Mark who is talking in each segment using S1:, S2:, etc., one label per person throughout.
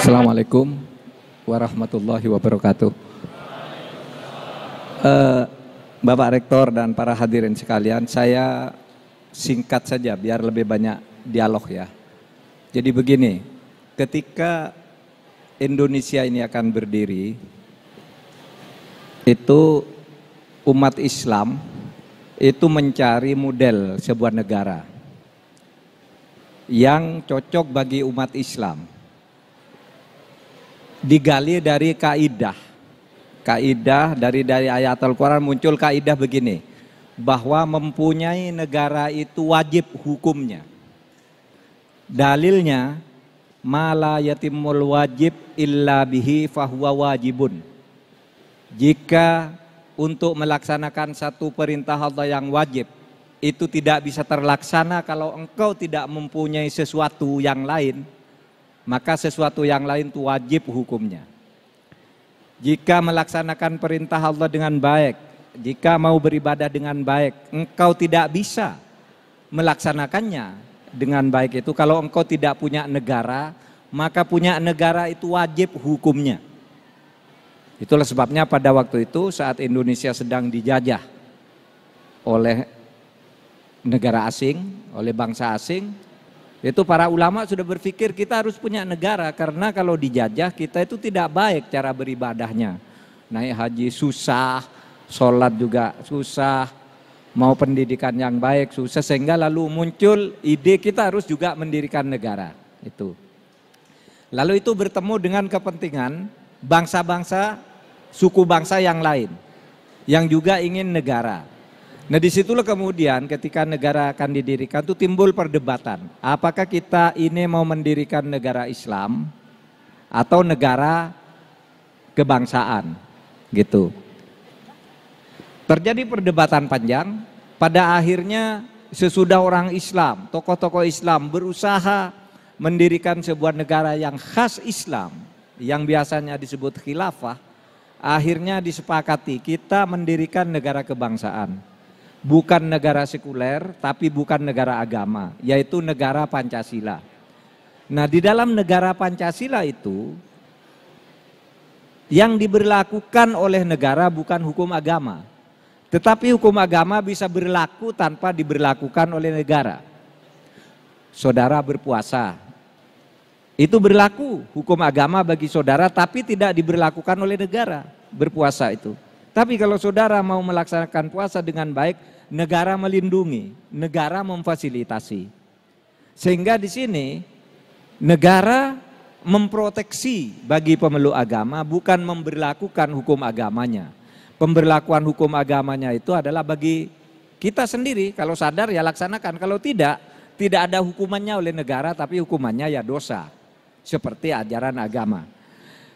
S1: Assalamualaikum warahmatullahi wabarakatuh. Bapak Rektor dan para hadirin sekalian, saya singkat saja biar lebih banyak dialog ya. Jadi begini, ketika Indonesia ini akan berdiri, itu umat Islam itu mencari model sebuah negara yang cocok bagi umat Islam. Digali dari kaidah dari ayat Al-Quran muncul kaidah begini, bahwa mempunyai negara itu wajib hukumnya. Dalilnya mala yatimul wajib illa bihi fahuwa wajibun. Jika untuk melaksanakan satu perintah Allah yang wajib itu tidak bisa terlaksana kalau engkau tidak mempunyai sesuatu yang lain, maka sesuatu yang lain itu wajib hukumnya. Jika melaksanakan perintah Allah dengan baik, jika mau beribadah dengan baik, engkau tidak bisa melaksanakannya dengan baik itu kalau engkau tidak punya negara, maka punya negara itu wajib hukumnya. Itulah sebabnya pada waktu itu saat Indonesia sedang dijajah oleh negara asing, oleh bangsa asing, itu para ulama sudah berpikir kita harus punya negara, karena kalau dijajah kita itu tidak baik cara beribadahnya. Naik haji susah, sholat juga susah, mau pendidikan yang baik susah, sehingga lalu muncul ide kita harus juga mendirikan negara. Itu. Lalu itu bertemu dengan kepentingan bangsa-bangsa, suku bangsa yang lain yang juga ingin negara. Nah disitulah kemudian ketika negara akan didirikan itu timbul perdebatan. Apakah kita ini mau mendirikan negara Islam atau negara kebangsaan gitu. Terjadi perdebatan panjang. Pada akhirnya sesudah orang Islam, tokoh-tokoh Islam berusaha mendirikan sebuah negara yang khas Islam, yang biasanya disebut khilafah, akhirnya disepakati kita mendirikan negara kebangsaan. Bukan negara sekuler, tapi bukan negara agama, yaitu negara Pancasila. Nah di dalam negara Pancasila itu, yang diberlakukan oleh negara bukan hukum agama. Tetapi hukum agama bisa berlaku tanpa diberlakukan oleh negara. Saudara berpuasa, itu berlaku hukum agama bagi saudara, tapi tidak diberlakukan oleh negara berpuasa itu. Tapi kalau saudara mau melaksanakan puasa dengan baik, negara melindungi, negara memfasilitasi. Sehingga di sini negara memproteksi bagi pemeluk agama, bukan memberlakukan hukum agamanya. Pemberlakuan hukum agamanya itu adalah bagi kita sendiri, kalau sadar ya laksanakan, kalau tidak, tidak ada hukumannya oleh negara, tapi hukumannya ya dosa. Seperti ajaran agama.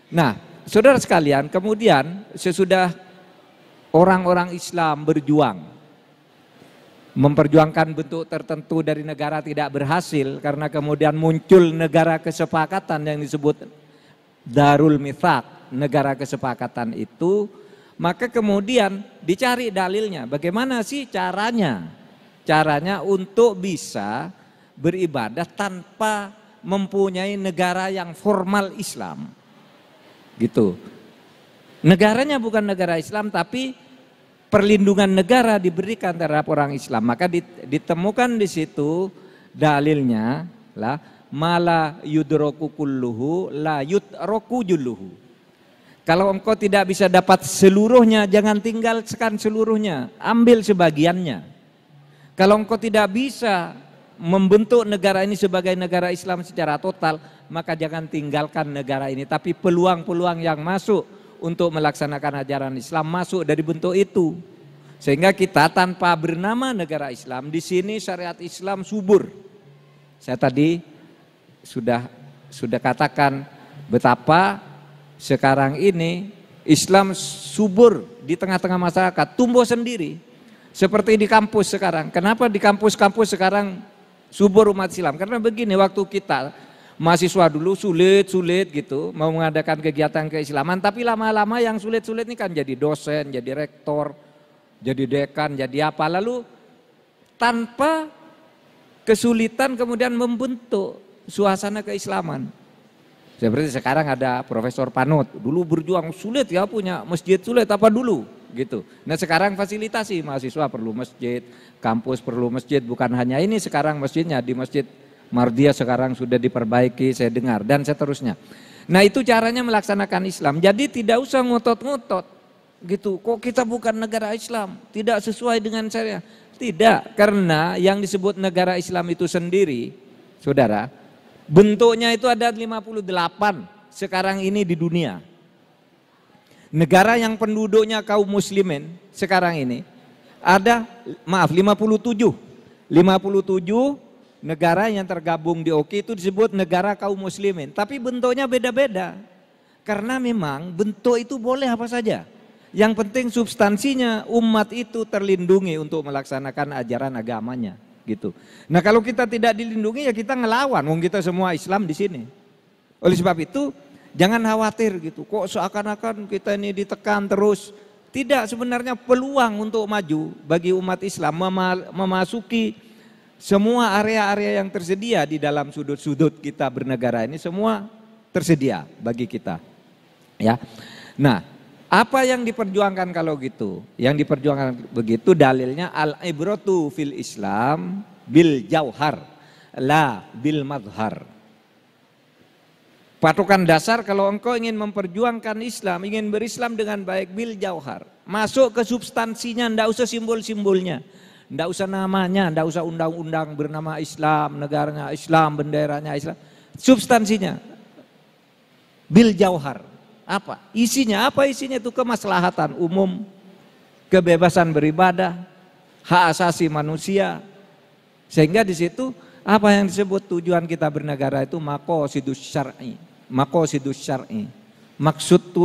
S1: Nah, saudara sekalian, kemudian sesudah orang-orang Islam berjuang, memperjuangkan bentuk tertentu dari negara tidak berhasil, karena kemudian muncul negara kesepakatan yang disebut Darul Mitsaq, negara kesepakatan itu, maka kemudian dicari dalilnya, bagaimana sih caranya untuk bisa beribadah tanpa mempunyai negara yang formal Islam, gitu. Negaranya bukan negara Islam, tapi perlindungan negara diberikan terhadap orang Islam. Maka ditemukan di situ dalilnya lah, mala yudroku kulluhu la yudroku julluhu. Kalau engkau tidak bisa dapat seluruhnya, jangan tinggalkan seluruhnya, ambil sebagiannya. Kalau engkau tidak bisa membentuk negara ini sebagai negara Islam secara total, maka jangan tinggalkan negara ini, tapi peluang-peluang yang masuk untuk melaksanakan ajaran Islam masuk dari bentuk itu. Sehingga kita tanpa bernama negara Islam, di sini syariat Islam subur. Saya tadi sudah katakan betapa sekarang ini Islam subur di tengah-tengah masyarakat, tumbuh sendiri. Seperti di kampus sekarang. Kenapa di kampus-kampus sekarang subur umat Islam? Karena begini, waktu kita mahasiswa dulu sulit gitu mau mengadakan kegiatan keislaman, tapi lama-lama yang sulit-sulit ini kan jadi dosen, jadi rektor, jadi dekan, jadi apa, lalu tanpa kesulitan kemudian membentuk suasana keislaman. Seperti sekarang ada Profesor Panut, dulu berjuang sulit ya punya masjid sulit apa dulu gitu. Nah sekarang fasilitasi, mahasiswa perlu masjid, kampus perlu masjid, bukan hanya ini sekarang masjidnya di Masjid Mardia sekarang sudah diperbaiki saya dengar dan seterusnya. Nah itu caranya melaksanakan Islam, jadi tidak usah ngotot-ngotot gitu, kok kita bukan negara Islam, tidak sesuai dengan syariah. Tidak, karena yang disebut negara Islam itu sendiri, saudara, bentuknya itu ada 58 sekarang ini di dunia. Negara yang penduduknya kaum muslimin sekarang ini ada 57 negara yang tergabung di OKI itu disebut negara kaum muslimin. Tapi bentuknya beda-beda. Karena memang bentuk itu boleh apa saja. Yang penting substansinya umat itu terlindungi untuk melaksanakan ajaran agamanya. Gitu. Nah kalau kita tidak dilindungi ya kita ngelawan, wong kita semua Islam di sini. Oleh sebab itu jangan khawatir gitu, kok seakan-akan kita ini ditekan terus. Tidak, sebenarnya peluang untuk maju bagi umat Islam memasuki semua area-area yang tersedia di dalam sudut-sudut kita bernegara ini semua tersedia bagi kita. Ya, nah. Apa yang diperjuangkan kalau gitu? Yang diperjuangkan begitu dalilnya al-ibratu fil Islam bil jauhar la bil madhar. Patokan dasar kalau engkau ingin memperjuangkan Islam, ingin berislam dengan baik bil jauhar. Masuk ke substansinya, ndak usah simbol-simbolnya. Ndak usah namanya, ndak usah undang-undang bernama Islam, negaranya Islam, benderanya Islam. Substansinya bil jauhar. Apa? Isinya apa? Isinya itu kemaslahatan umum, kebebasan beribadah, hak asasi manusia. Sehingga di situ apa yang disebut tujuan kita bernegara itu maqasidus syar'i. Maqasidus syar'i. Maksud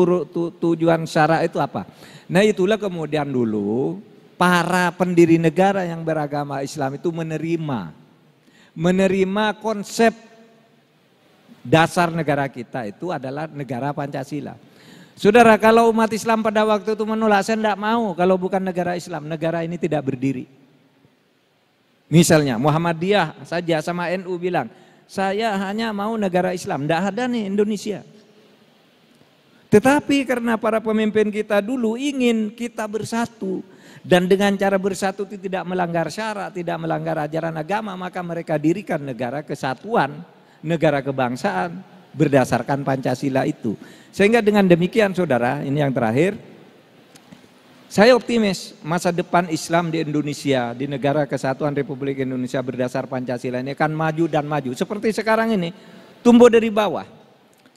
S1: tujuan syara itu apa? Nah itulah kemudian dulu para pendiri negara yang beragama Islam itu menerima konsep dasar negara kita itu adalah negara Pancasila. Saudara, kalau umat Islam pada waktu itu menolak, saya tidak mau kalau bukan negara Islam, negara ini tidak berdiri. Misalnya Muhammadiyah saja sama NU bilang, saya hanya mau negara Islam, tidak ada nih Indonesia. Tetapi karena para pemimpin kita dulu ingin kita bersatu, dan dengan cara bersatu itu tidak melanggar syarat, tidak melanggar ajaran agama, maka mereka dirikan negara kesatuan, negara kebangsaan berdasarkan Pancasila itu. Sehingga dengan demikian saudara, ini yang terakhir, saya optimis masa depan Islam di Indonesia, di negara kesatuan Republik Indonesia berdasar Pancasila ini akan maju dan maju. Seperti sekarang ini, tumbuh dari bawah.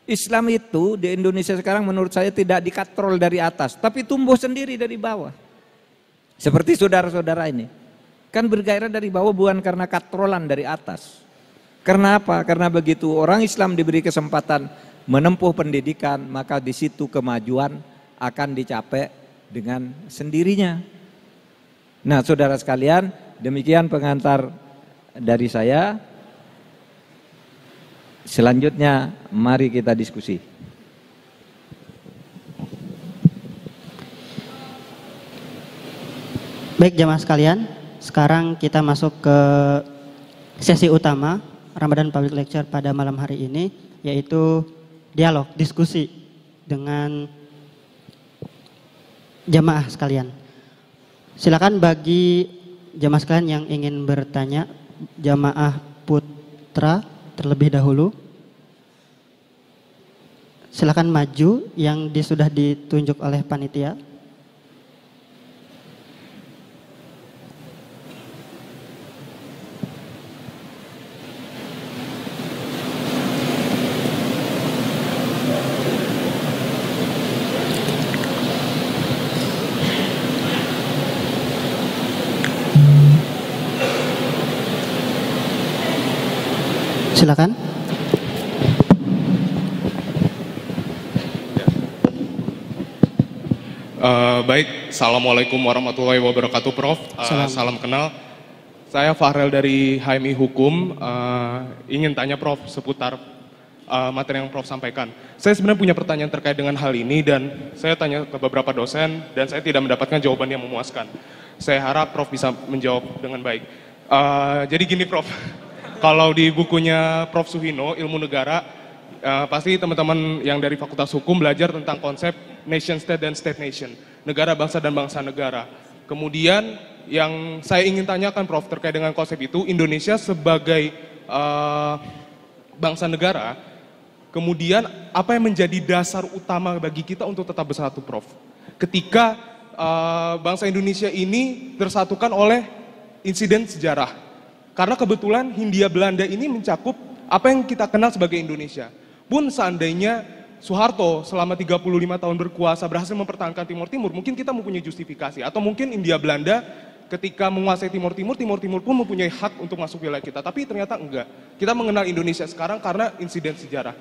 S1: Islam itu di Indonesia sekarang menurut saya tidak dikatrol dari atas, tapi tumbuh sendiri dari bawah. Seperti saudara-saudara ini, kan bergairah dari bawah bukan karena katrolan dari atas. Karena apa? Karena begitu orang Islam diberi kesempatan menempuh pendidikan, maka di situ kemajuan akan dicapai dengan sendirinya. Nah, saudara sekalian, demikian pengantar dari saya. Selanjutnya, mari kita diskusi.
S2: Baik jamaah sekalian, sekarang kita masuk ke sesi utama Ramadan Public Lecture pada malam hari ini, yaitu dialog, diskusi dengan jamaah sekalian. Silakan bagi jamaah sekalian yang ingin bertanya, jamaah putra terlebih dahulu. Silakan maju yang sudah ditunjuk oleh panitia. Silakan.
S3: Baik, Assalamualaikum warahmatullahi wabarakatuh, Prof. Salam kenal. Saya Fahrel dari HMI Hukum. Ingin tanya Prof seputar materi yang Prof sampaikan. Saya sebenarnya punya pertanyaan terkait dengan hal ini dan saya tanya ke beberapa dosen dan saya tidak mendapatkan jawaban yang memuaskan. Saya harap Prof bisa menjawab dengan baik. Jadi gini Prof, kalau di bukunya Prof Suhino, Ilmu Negara, Pasti teman-teman yang dari Fakultas Hukum belajar tentang konsep nation state dan state nation, negara bangsa dan bangsa negara. Kemudian yang saya ingin tanyakan Prof terkait dengan konsep itu, Indonesia sebagai bangsa negara, kemudian apa yang menjadi dasar utama bagi kita untuk tetap bersatu Prof? Ketika bangsa Indonesia ini tersatukan oleh insiden sejarah. Karena kebetulan Hindia Belanda ini mencakup apa yang kita kenal sebagai Indonesia. Pun seandainya Soeharto selama 35 tahun berkuasa berhasil mempertahankan Timur Timur, mungkin kita mempunyai justifikasi. Atau mungkin Hindia Belanda ketika menguasai Timur Timur, Timur Timur pun mempunyai hak untuk masuk wilayah kita. Tapi ternyata enggak. Kita mengenal Indonesia sekarang karena insiden sejarah.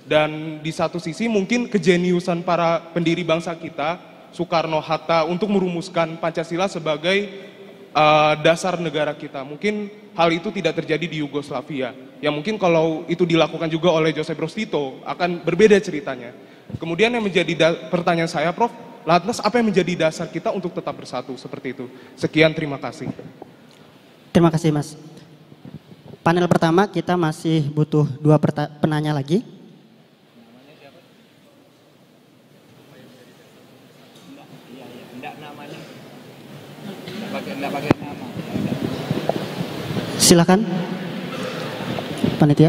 S3: Dan di satu sisi mungkin kejeniusan para pendiri bangsa kita, Soekarno, Hatta, untuk merumuskan Pancasila sebagai dasar negara kita. Mungkin hal itu tidak terjadi di Yugoslavia. Ya mungkin kalau itu dilakukan juga oleh Joseph Broz Tito akan berbeda ceritanya. Kemudian yang menjadi pertanyaan saya Prof, lantas apa yang menjadi dasar kita untuk tetap bersatu seperti itu? Sekian, terima kasih.
S2: Terima kasih Mas. Panel pertama kita masih butuh 2 penanya lagi. Silakan, panitia.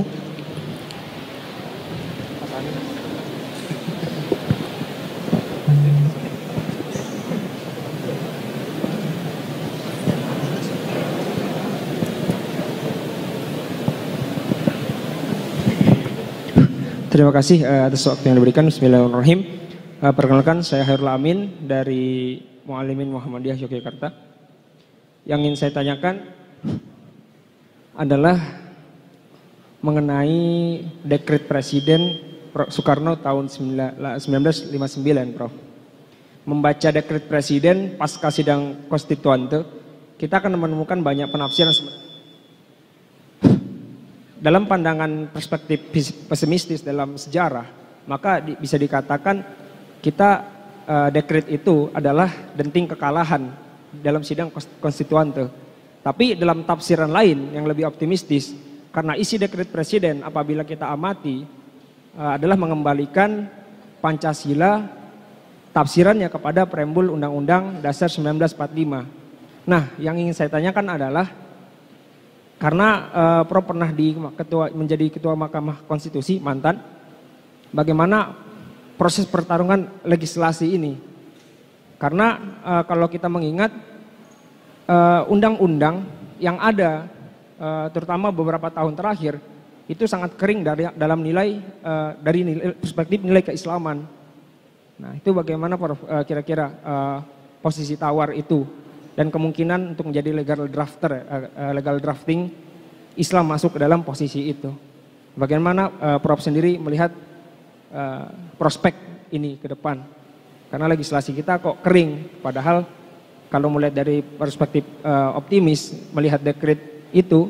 S4: Terima kasih atas waktu yang diberikan. Bismillahirrahmanirrahim. Perkenalkan, saya Hairul Amin dari Muallimin Muhammadiyah Yogyakarta. Yang ingin saya tanyakan adalah mengenai dekret Presiden Soekarno tahun 1959, Prof. Membaca dekret Presiden pasca sidang konstituante, kita akan menemukan banyak penafsiran dalam pandangan perspektif pesimistis dalam sejarah. Maka bisa dikatakan kita dekret itu adalah denting kekalahan dalam sidang konstituante. Tapi dalam tafsiran lain yang lebih optimistis, karena isi dekret Presiden apabila kita amati adalah mengembalikan Pancasila tafsirannya kepada preambul Undang-Undang Dasar 1945. Nah, yang ingin saya tanyakan adalah karena Prof pernah menjadi ketua Mahkamah Konstitusi mantan, bagaimana proses pertarungan legislasi ini? Karena kalau kita mengingat undang-undang yang ada terutama beberapa tahun terakhir itu sangat kering dalam nilai perspektif nilai keislaman. Nah, itu bagaimana Prof kira-kira posisi tawar itu dan kemungkinan untuk menjadi legal drafting Islam masuk ke dalam posisi itu. Bagaimana Prof sendiri melihat prospek ini ke depan? Karena legislasi kita kok kering, padahal kalau melihat dari perspektif optimis melihat dekret itu,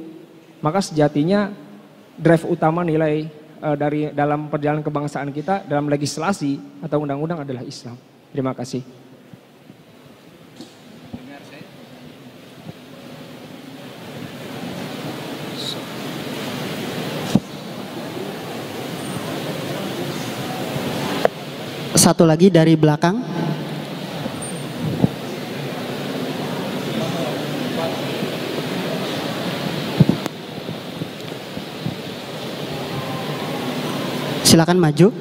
S4: maka sejatinya drive utama nilai dari dalam perjalanan kebangsaan kita dalam legislasi atau undang-undang adalah Islam. Terima kasih.
S2: Satu lagi dari belakang. Silakan maju.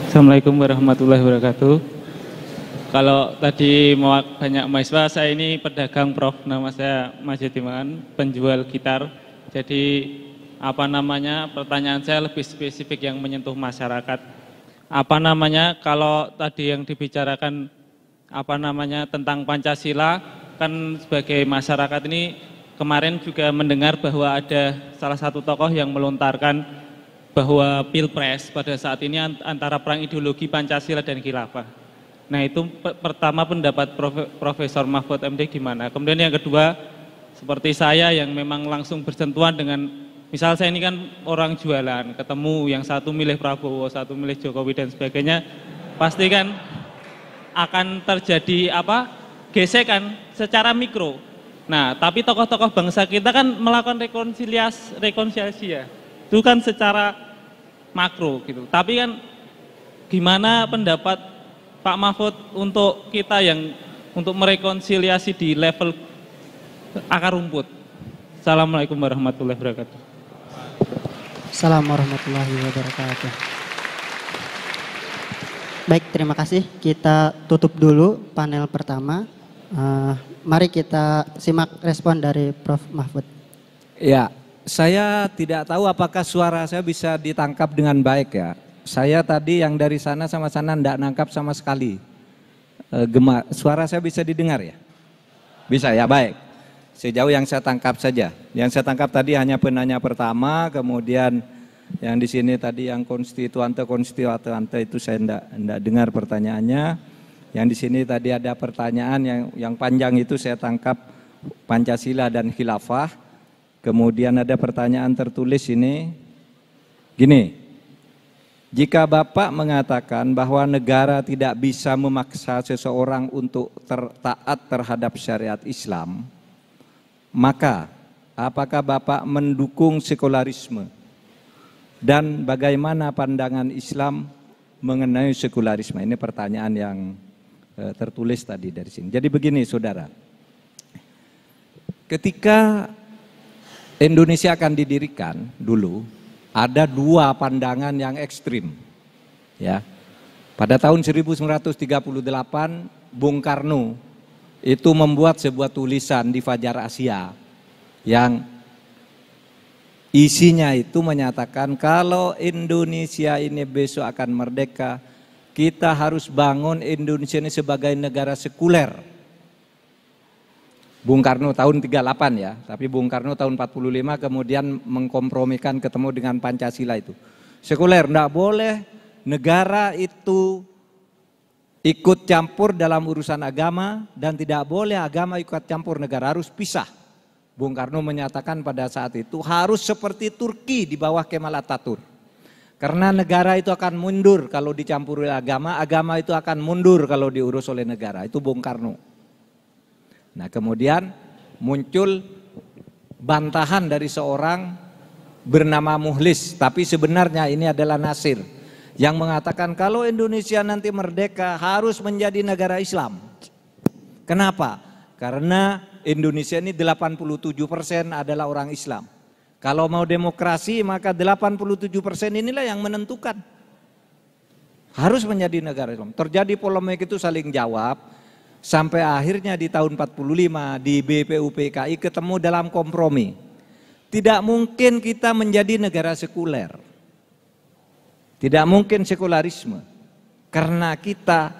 S5: Assalamualaikum warahmatullahi wabarakatuh. Kalau tadi banyak mahasiswa, saya ini pedagang Prof. Nama saya Mas Yatiman, penjual gitar. Jadi pertanyaan saya lebih spesifik yang menyentuh masyarakat. Kalau tadi yang dibicarakan tentang Pancasila, kan sebagai masyarakat ini kemarin juga mendengar bahwa ada salah satu tokoh yang melontarkan bahwa Pilpres pada saat ini antara perang ideologi Pancasila dan khilafah. Nah, itu pertama pendapat Profesor Mahfud MD gimana? Kemudian yang kedua, seperti saya yang memang langsung bersentuhan dengan, misal saya ini kan orang jualan, ketemu yang satu milih Prabowo, satu milih Jokowi dan sebagainya, pasti kan akan terjadi gesekan secara mikro. Nah, tapi tokoh-tokoh bangsa kita kan melakukan rekonsiliasi ya. Itu kan secara makro gitu. Tapi kan gimana pendapat Pak Mahfud untuk kita yang untuk merekonsiliasi di level akar rumput? Assalamualaikum warahmatullahi wabarakatuh.
S2: Assalamualaikum warahmatullahi wabarakatuh. Baik, terima kasih. Kita tutup dulu panel pertama. Mari kita simak respon dari Prof. Mahfud.
S1: Ya, saya tidak tahu apakah suara saya bisa ditangkap dengan baik ya. Saya tadi yang dari sana sama sana tidak nangkap sama sekali. Suara saya bisa didengar ya? Bisa ya, baik. Sejauh yang saya tangkap saja. Yang saya tangkap tadi hanya penanya pertama, kemudian yang di sini tadi yang konstituante itu saya tidak dengar pertanyaannya. Yang di sini tadi ada pertanyaan yang panjang itu saya tangkap Pancasila dan khilafah. Kemudian ada pertanyaan tertulis ini, gini, jika Bapak mengatakan bahwa negara tidak bisa memaksa seseorang untuk taat terhadap syariat Islam, maka apakah Bapak mendukung sekularisme? Dan bagaimana pandangan Islam mengenai sekularisme? Ini pertanyaan yang tertulis tadi dari sini. Jadi begini saudara, ketika Indonesia akan didirikan dulu, ada dua pandangan yang ekstrim. Ya, pada tahun 1938 Bung Karno itu membuat sebuah tulisan di Fajar Asia yang isinya itu menyatakan kalau Indonesia ini besok akan merdeka, kita harus bangun Indonesia ini sebagai negara sekuler. Bung Karno tahun 38 ya, tapi Bung Karno tahun 45 kemudian mengkompromikan ketemu dengan Pancasila itu. Sekuler, tidak boleh negara itu ikut campur dalam urusan agama dan tidak boleh agama ikut campur negara, harus pisah. Bung Karno menyatakan pada saat itu harus seperti Turki di bawah Kemal Atatürk. Karena negara itu akan mundur kalau dicampuri agama, agama itu akan mundur kalau diurus oleh negara. Itu Bung Karno. Nah kemudian muncul bantahan dari seorang bernama Muhlis, tapi sebenarnya ini adalah Nasir, yang mengatakan kalau Indonesia nanti merdeka harus menjadi negara Islam. Kenapa? Karena Indonesia ini 87% adalah orang Islam. Kalau mau demokrasi maka 87% inilah yang menentukan. Harus menjadi negara Islam. Terjadi polemik itu saling jawab. Sampai akhirnya di tahun 45 di BPUPKI ketemu dalam kompromi. Tidak mungkin kita menjadi negara sekuler. Tidak mungkin sekularisme. Karena kita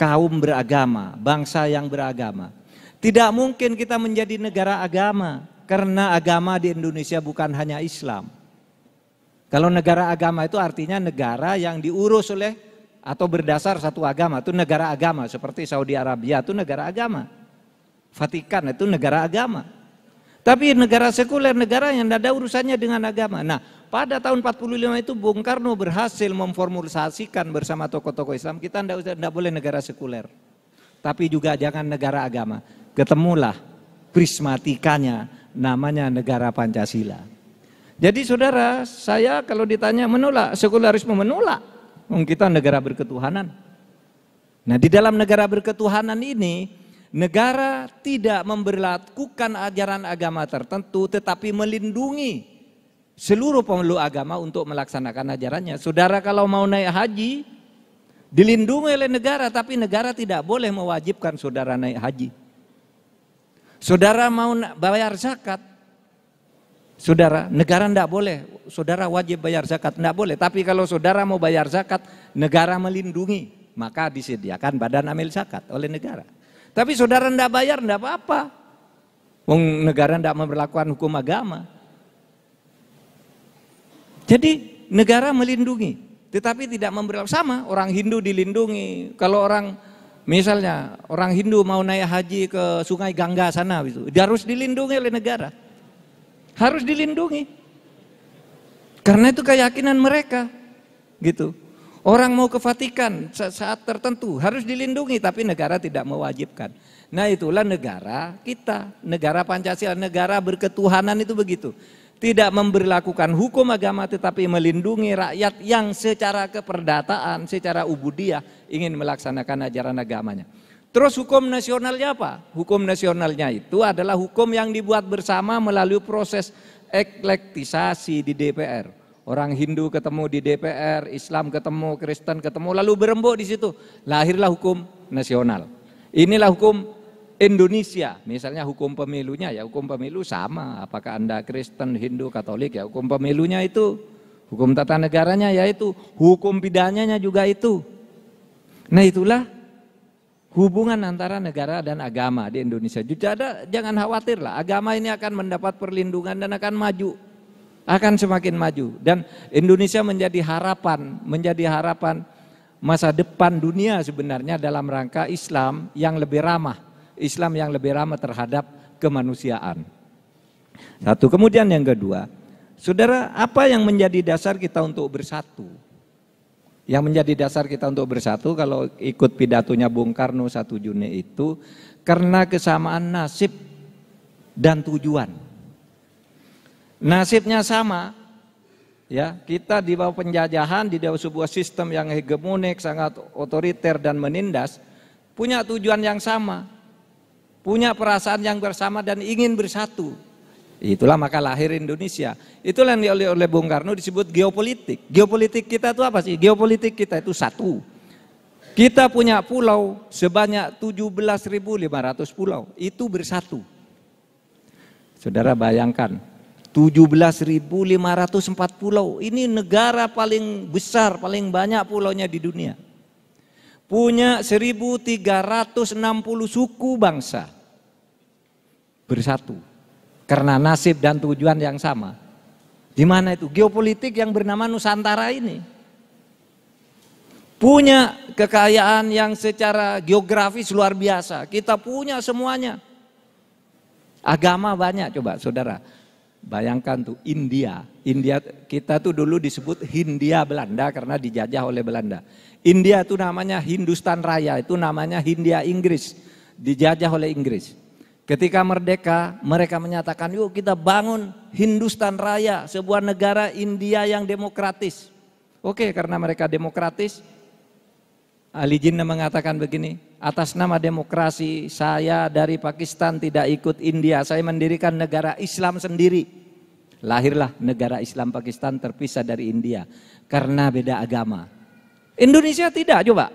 S1: kaum beragama, bangsa yang beragama. Tidak mungkin kita menjadi negara agama. Karena agama di Indonesia bukan hanya Islam. Kalau negara agama itu artinya negara yang diurus oleh atau berdasar satu agama, itu negara agama. Seperti Saudi Arabia itu negara agama. Vatikan itu negara agama. Tapi negara sekuler, negara yang tidak ada urusannya dengan agama. Nah pada tahun 45 itu Bung Karno berhasil memformulasikan bersama tokoh-tokoh Islam, kita tidak boleh negara sekuler. Tapi juga jangan negara agama. Ketemulah prismatikanya, namanya negara Pancasila. Jadi saudara, saya kalau ditanya menolak sekularisme, menolak. Kita negara berketuhanan. Nah di dalam negara berketuhanan ini, negara tidak memberlakukan ajaran agama tertentu, tetapi melindungi seluruh pemeluk agama untuk melaksanakan ajarannya. Saudara kalau mau naik haji, dilindungi oleh negara, tapi negara tidak boleh mewajibkan saudara naik haji. Saudara mau bayar zakat, saudara, negara tidak boleh, saudara wajib bayar zakat, tidak boleh. Tapi kalau saudara mau bayar zakat, negara melindungi, maka disediakan badan amil zakat oleh negara. Tapi saudara tidak bayar, tidak apa-apa. Negara tidak memperlakukan hukum agama. Jadi negara melindungi, tetapi tidak memperlakukan sama. Orang Hindu dilindungi, kalau orang misalnya orang Hindu mau naik haji ke Sungai Gangga sana, dia harus dilindungi oleh negara. Harus dilindungi. Karena itu keyakinan mereka, gitu. Orang mau ke Vatikan saat tertentu harus dilindungi, tapi negara tidak mewajibkan. Nah itulah negara kita, negara Pancasila, negara berketuhanan itu begitu. Tidak memberlakukan hukum agama tetapi melindungi rakyat yang secara keperdataan, secara ubudiyah ingin melaksanakan ajaran agamanya. Terus hukum nasionalnya apa? Hukum nasionalnya itu adalah hukum yang dibuat bersama melalui proses eklektisasi di DPR. Orang Hindu ketemu di DPR, Islam ketemu, Kristen ketemu, lalu berembuk di situ. Lahirlah hukum nasional. Inilah hukum Indonesia. Misalnya hukum pemilunya, ya hukum pemilu sama. Apakah Anda Kristen, Hindu, Katolik, ya hukum pemilunya itu. Hukum tata negaranya ya itu. Hukum pidananya juga itu. Nah itulah hubungan antara negara dan agama di Indonesia. Jangan khawatir lah, agama ini akan mendapat perlindungan dan akan maju. Akan semakin maju, dan Indonesia menjadi harapan masa depan dunia sebenarnya dalam rangka Islam yang lebih ramah terhadap kemanusiaan. Satu, kemudian yang kedua, saudara, apa yang menjadi dasar kita untuk bersatu? Yang menjadi dasar kita untuk bersatu, kalau ikut pidatonya Bung Karno 1 Juni itu, karena kesamaan nasib dan tujuan. Nasibnya sama, ya, kita di bawah penjajahan, di bawah sebuah sistem yang hegemonik, sangat otoriter dan menindas, punya tujuan yang sama, punya perasaan yang bersama dan ingin bersatu. Itulah maka lahir Indonesia. Itulah yang oleh Bung Karno disebut geopolitik. Geopolitik kita itu apa sih? Geopolitik kita itu satu. Kita punya pulau sebanyak 17.500 pulau, itu bersatu. Saudara bayangkan, 17.504 pulau, ini negara paling besar, paling banyak pulaunya di dunia. Punya 1.360 suku bangsa. Bersatu. Karena nasib dan tujuan yang sama. Di mana itu? Geopolitik yang bernama Nusantara ini. Punya kekayaan yang secara geografis luar biasa. Kita punya semuanya. Agama banyak, coba saudara. Bayangkan tuh India kita tuh dulu disebut Hindia Belanda karena dijajah oleh Belanda. India itu namanya Hindustan Raya, itu namanya Hindia Inggris, dijajah oleh Inggris. Ketika merdeka mereka menyatakan yuk kita bangun Hindustan Raya, sebuah negara India yang demokratis. Oke, karena mereka demokratis, Ali Jinnah mengatakan begini, atas nama demokrasi saya dari Pakistan tidak ikut India, saya mendirikan negara Islam sendiri. Lahirlah negara Islam Pakistan terpisah dari India karena beda agama. Indonesia tidak, coba.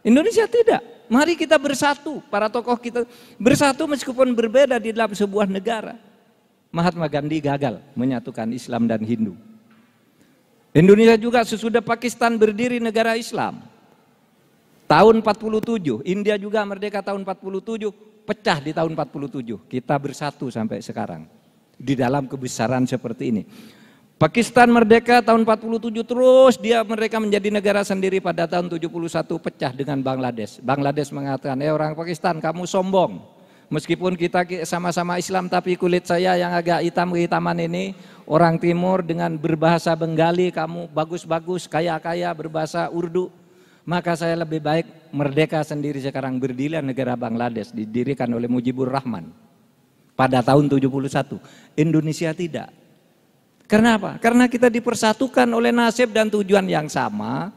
S1: Indonesia tidak. Mari kita bersatu, para tokoh kita bersatu meskipun berbeda di dalam sebuah negara. Mahatma Gandhi gagal menyatukan Islam dan Hindu. Indonesia juga sesudah Pakistan berdiri negara Islam. Tahun 47, India juga merdeka tahun 47, pecah di tahun 47. Kita bersatu sampai sekarang di dalam kebesaran seperti ini. Pakistan merdeka tahun 47, terus mereka menjadi negara sendiri pada tahun 71, pecah dengan Bangladesh. Bangladesh mengatakan, orang Pakistan kamu sombong. Meskipun kita sama-sama Islam tapi kulit saya yang agak hitam-hitaman ini, orang timur dengan berbahasa Bengali, kamu bagus-bagus, kaya-kaya berbahasa Urdu. Maka saya lebih baik merdeka sendiri sekarang, berdirilah negara Bangladesh, didirikan oleh Mujibur Rahman pada tahun 71. Indonesia tidak. Karena apa? Karena kita dipersatukan oleh nasib dan tujuan yang sama,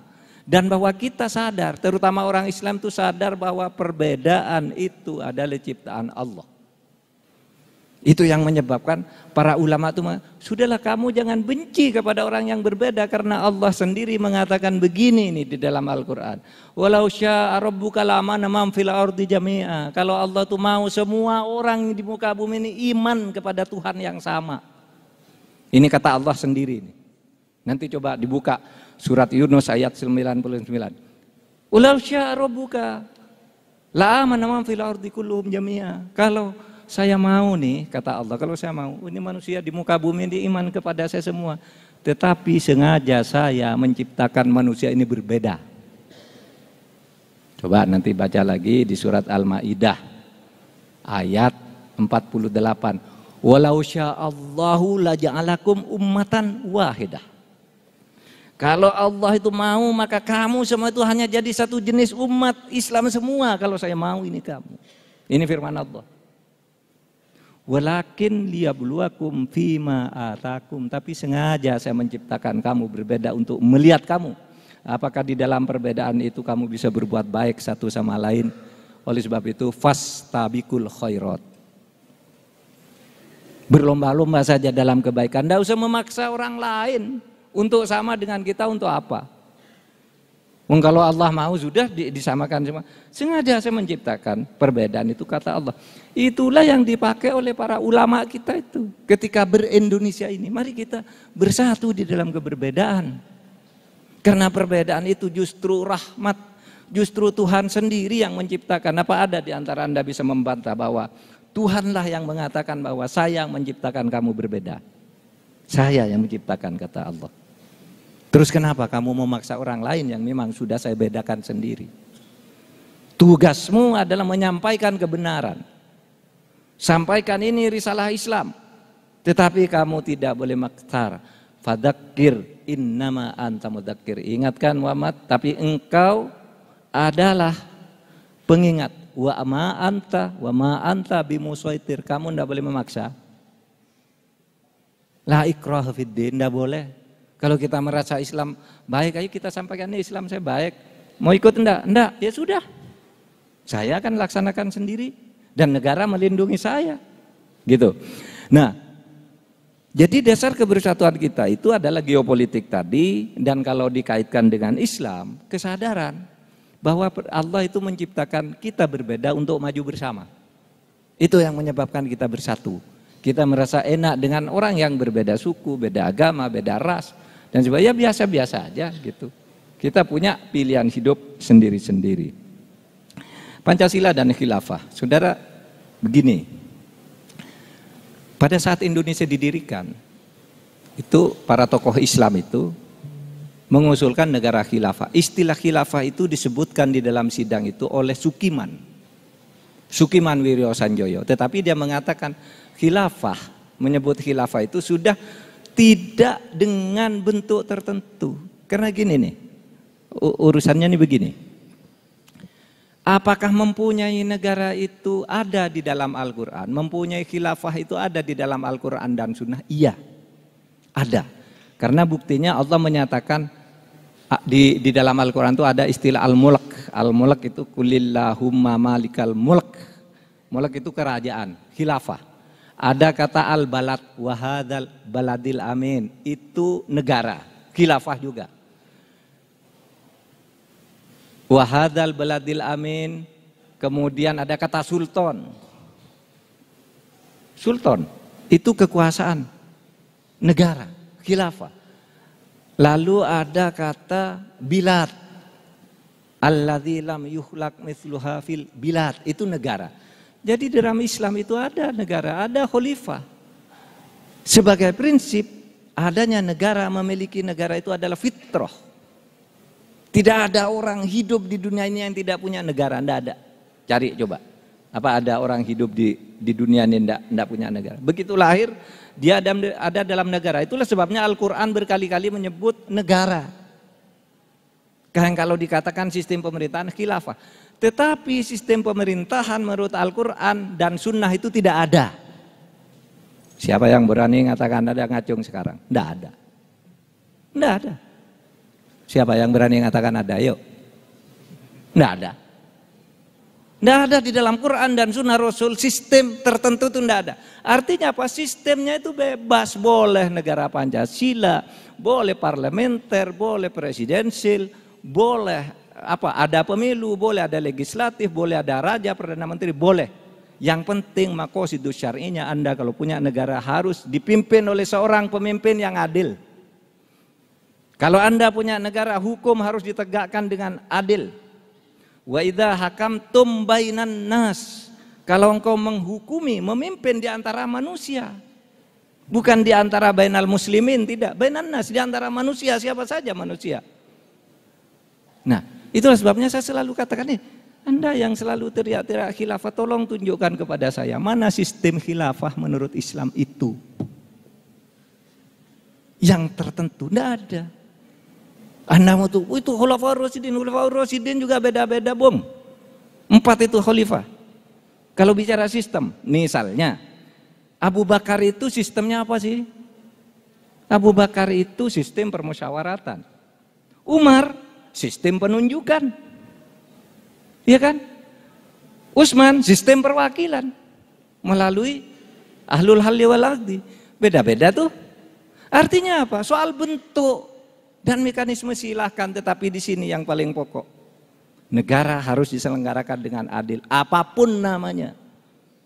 S1: dan bahwa kita sadar, terutama orang Islam itu sadar bahwa perbedaan itu adalah ciptaan Allah. Itu yang menyebabkan para ulama itu, sudahlah kamu jangan benci kepada orang yang berbeda, karena Allah sendiri mengatakan begini nih di dalam Al-Quran. Walau syaa rabbuka la'amana man fil ardi jami'a. Kalau Allah tuh mau semua orang di muka bumi ini iman kepada Tuhan yang sama. Ini kata Allah sendiri nih. Nanti coba dibuka surat Yunus ayat 99. Walau syaa rabbuka la'amana man fil ardi kulluhum jami'a. Kalau saya mau nih, kata Allah, kalau saya mau, ini manusia di muka bumi ini iman kepada saya semua. Tetapi sengaja saya menciptakan manusia ini berbeda. Coba nanti baca lagi di surat Al-Maidah ayat 48. Walau sya'allahu laja'alakum ummatan wahidah. Kalau Allah itu mau, maka kamu semua itu hanya jadi satu jenis umat Islam semua. Kalau saya mau ini kamu. Ini firman Allah. Walakin liyabluwakum fima atakum. Tapi sengaja saya menciptakan kamu berbeda untuk melihat kamu. Apakah di dalam perbedaan itu kamu bisa berbuat baik satu sama lain. Oleh sebab itu fastabikul khairat. Berlomba-lomba saja dalam kebaikan. Tidak usah memaksa orang lain untuk sama dengan kita, untuk apa? Kalau Allah mau sudah disamakan semua. Sengaja saya menciptakan perbedaan itu, kata Allah. Itulah yang dipakai oleh para ulama kita itu. Ketika ber-Indonesia ini, mari kita bersatu di dalam keberbedaan. Karena perbedaan itu justru rahmat. Justru Tuhan sendiri yang menciptakan. Apa ada di antara Anda bisa membantah bahwa Tuhanlah yang mengatakan bahwa saya yang menciptakan kamu berbeda. Saya yang menciptakan, kata Allah. Terus kenapa kamu memaksa orang lain yang memang sudah saya bedakan sendiri? Tugasmu adalah menyampaikan kebenaran. Sampaikan ini risalah Islam. Tetapi kamu tidak boleh maktar. Fadzakir innama anta mudzakir. Ingatkan Muhammad, tapi engkau adalah pengingat. Wa ma anta bimusaitir. Kamu tidak boleh memaksa. La ikraha fiddin, tidak boleh. Kalau kita merasa Islam baik, ayo kita sampaikan ini Islam saya baik. Mau ikut enggak? Enggak, ya sudah. Saya akan laksanakan sendiri dan negara melindungi saya. Gitu. Nah, jadi dasar kebersatuan kita itu adalah geopolitik tadi, dan kalau dikaitkan dengan Islam, kesadaran bahwa Allah itu menciptakan kita berbeda untuk maju bersama. Itu yang menyebabkan kita bersatu. Kita merasa enak dengan orang yang berbeda suku, beda agama, beda ras, dan sebagainya, biasa-biasa aja gitu. Kita punya pilihan hidup sendiri-sendiri. Pancasila dan khilafah. Saudara, begini. Pada saat Indonesia didirikan, itu para tokoh Islam itu mengusulkan negara khilafah. Istilah khilafah itu disebutkan di dalam sidang itu oleh Sukiman Wiryo Sanjoyo. Tetapi dia mengatakan khilafah, menyebut khilafah itu sudah tidak dengan bentuk tertentu. Karena gini nih, urusannya nih begini. Apakah mempunyai negara itu ada di dalam Al-Quran? Mempunyai khilafah itu ada di dalam Al-Quran dan Sunnah? Iya, ada. Karena buktinya Allah menyatakan di dalam Al-Quran itu ada istilah al-mulk. Al-mulk itu kulillahumma malikal mulk. Mulk itu kerajaan, khilafah. Ada kata al-balad, wahadal baladil amin. Itu negara, khilafah juga. Wahadal baladil amin. Kemudian ada kata sultan. Sultan, itu kekuasaan negara, khilafah. Lalu ada kata bilad, alladzi lam yukhlaq mithluha fil bilad, itu negara. Jadi dalam Islam itu ada negara, ada khalifah. Sebagai prinsip adanya negara, memiliki negara itu adalah fitrah. Tidak ada orang hidup di dunia ini yang tidak punya negara, tidak ada. Cari coba. Apa ada orang hidup di dunia ini tidak punya negara? Begitu lahir dia ada dalam negara. Itulah sebabnya Al-Quran berkali-kali menyebut negara. Kan kalau dikatakan sistem pemerintahan khilafah. Tetapi sistem pemerintahan menurut Al-Quran dan Sunnah itu tidak ada. Siapa yang berani mengatakan ada ngacung sekarang? Tidak ada. Tidak ada. Siapa yang berani mengatakan ada? Yuk. Tidak ada. Tidak ada di dalam Quran dan Sunnah Rasul sistem tertentu itu tidak ada. Artinya apa? Sistemnya itu bebas. Boleh negara Pancasila, boleh parlementer, boleh presidensil, boleh ada pemilu, boleh ada legislatif, boleh ada raja, perdana menteri, boleh. Yang penting maqasidus syar'inya Anda kalau punya negara harus dipimpin oleh seorang pemimpin yang adil. Kalau Anda punya negara, hukum harus ditegakkan dengan adil. Wa idza hakamtum bainan nas. Kalau engkau menghukumi, memimpin di antara manusia. Bukan di antara bainal muslimin, tidak. Bainan nas, di antara manusia, siapa saja manusia. Nah, itulah sebabnya saya selalu katakan ini. Anda yang selalu teriak-teriak khilafah, tolong tunjukkan kepada saya mana sistem khilafah menurut Islam itu. Yang tertentu, tidak ada. Anda mau tuh, itu Khulafaur Rasyidin juga beda-beda, Bung. 4 itu khalifah. Kalau bicara sistem, misalnya Abu Bakar itu sistemnya apa sih? Abu Bakar itu sistem permusyawaratan. Umar sistem penunjukan. Iya kan? Utsman sistem perwakilan melalui ahlul halli wal aqdi. Beda-beda tuh. Artinya apa? Soal bentuk dan mekanisme silahkan, tetapi di sini yang paling pokok. Negara harus diselenggarakan dengan adil, apapun namanya.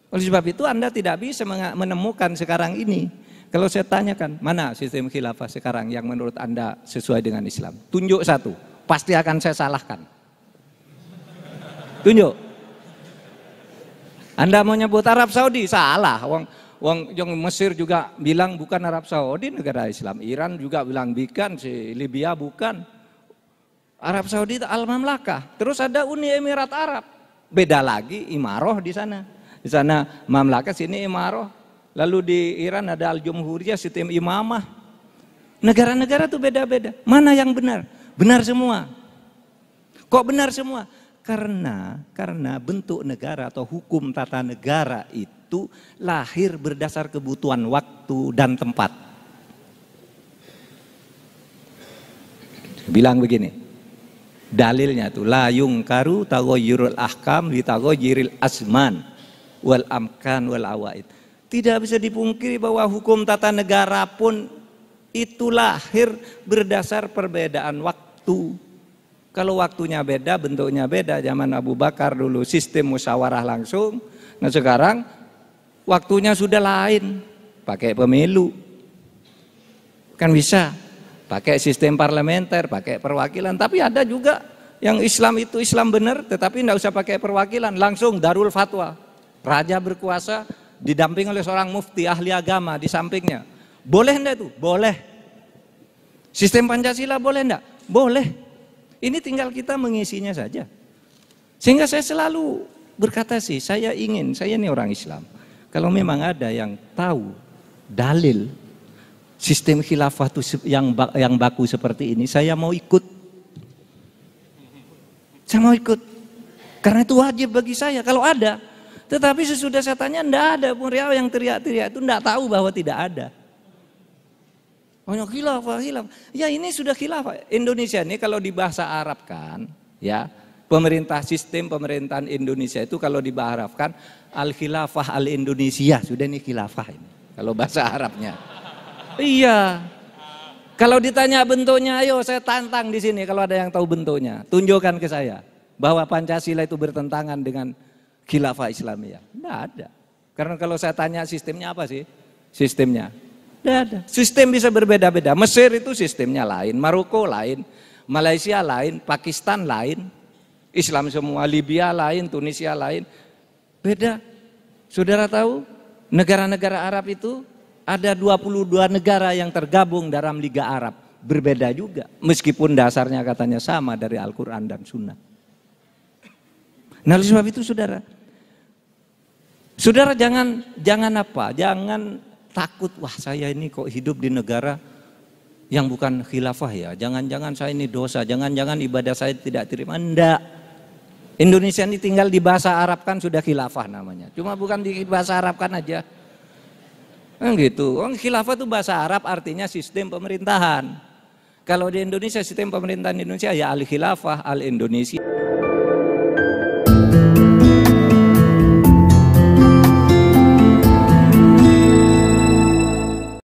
S1: Oleh sebab itu Anda tidak bisa menemukan sekarang ini. Kalau saya tanyakan, mana sistem khilafah sekarang yang menurut Anda sesuai dengan Islam? Tunjuk satu, pasti akan saya salahkan. Tunjuk. Anda mau nyebut Arab Saudi, salah. Wong yang Mesir juga bilang bukan Arab Saudi negara Islam. Iran juga bilang bukan, si Libya bukan. Arab Saudi itu Al-Mamlakah. Terus ada Uni Emirat Arab. Beda lagi Imaroh di sana. Di sana Mamlakah, sini Imaroh. Lalu di Iran ada Al-Jumhuriyah, sistem imamah. Negara-negara itu beda-beda. Mana yang benar? Benar semua. Kok benar semua? Karena bentuk negara atau hukum tata negara itu lahir berdasar kebutuhan waktu dan tempat. Bilang begini, dalilnya tuh la yungkaru taghayyurul ahkam li taghayyuril asman wal amkan wal awaid. Tidak bisa dipungkiri bahwa hukum tata negara pun itu lahir berdasar perbedaan waktu. Kalau waktunya beda, bentuknya beda. Zaman Abu Bakar dulu sistem musyawarah langsung. Nah sekarang waktunya sudah lain, pakai pemilu. Kan bisa, pakai sistem parlementer, pakai perwakilan. Tapi ada juga yang Islam itu Islam benar, tetapi tidak usah pakai perwakilan, langsung darul fatwa. Raja berkuasa didamping oleh seorang mufti ahli agama di sampingnya. Boleh enggak itu? Boleh. Sistem Pancasila boleh enggak? Boleh. Ini tinggal kita mengisinya saja. Sehingga saya selalu berkata sih, saya ini orang Islam. Kalau memang ada yang tahu dalil sistem khilafah itu yang baku seperti ini, saya mau ikut. Saya mau ikut. Karena itu wajib bagi saya kalau ada. Tetapi sesudah saya tanya, enggak ada pun Riau yang teriak-teriak itu enggak tahu bahwa tidak ada. Khilafah. Ya ini sudah khilafah. Indonesia ini kalau di bahasa Arab kan, ya sistem pemerintahan Indonesia itu kalau di bahasa Arab kan al-khilafah al-Indonesia, sudah ini khilafah ini. Kalau bahasa Arabnya. Iya. Kalau ditanya bentuknya, ayo saya tantang di sini kalau ada yang tahu bentuknya, tunjukkan ke saya bahwa Pancasila itu bertentangan dengan khilafah Islamiyah. Enggak ada. Karena kalau saya tanya sistemnya apa sih? Sistemnya tidak ada. Sistem bisa berbeda-beda. Mesir itu sistemnya lain, Maroko lain, Malaysia lain, Pakistan lain, Islam semua, Libya lain, Tunisia lain. Beda. Saudara tahu, negara-negara Arab itu ada 22 negara yang tergabung dalam Liga Arab. Berbeda juga, meskipun dasarnya katanya sama dari Al-Quran dan Sunnah. Nah oleh sebab itu saudara jangan takut, wah saya ini kok hidup di negara yang bukan khilafah ya, jangan-jangan saya ini dosa, jangan-jangan ibadah saya tidak terima. Enggak, Indonesia ini tinggal di bahasa Arab kan sudah khilafah namanya, cuma bukan di bahasa Arab kan aja gitu. Khilafah itu bahasa Arab artinya sistem pemerintahan. Kalau di Indonesia sistem pemerintahan Indonesia ya al-khilafah al-Indonesia.